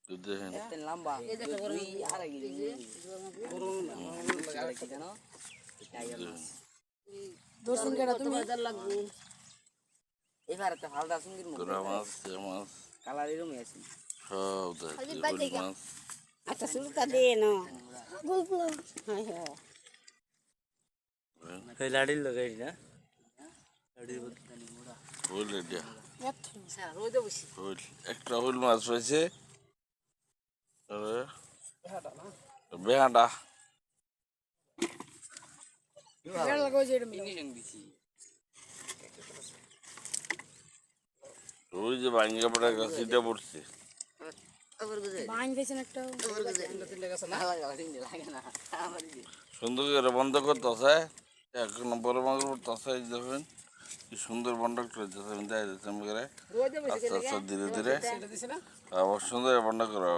দেখেন লম্বা দুই আড়াই কেজি জানো এবার একটা হালদা সঙ্গীর মুখ মাছ মাছ কালার এরমই আছে সব দেখি মাছ আচ্ছা শুরুটা দে না লাড়ির লাগাই না হুইল এটা রোদে বসি হুইল একটা হুইল মাছ রয়েছে বেহাটা ওই যে ভাঙ্গা পড়া গাছিটা পড়ছে সুন্দর করে বন্ধ করতেছে এক নম্বর বন্ধ করতেছে দেখবেন কি সুন্দর বন্ধ করতেছে আমি দেখাই দিচ্ছি করে আস্তে আস্তে ধীরে ধীরে আবার সুন্দর বন্ধ করা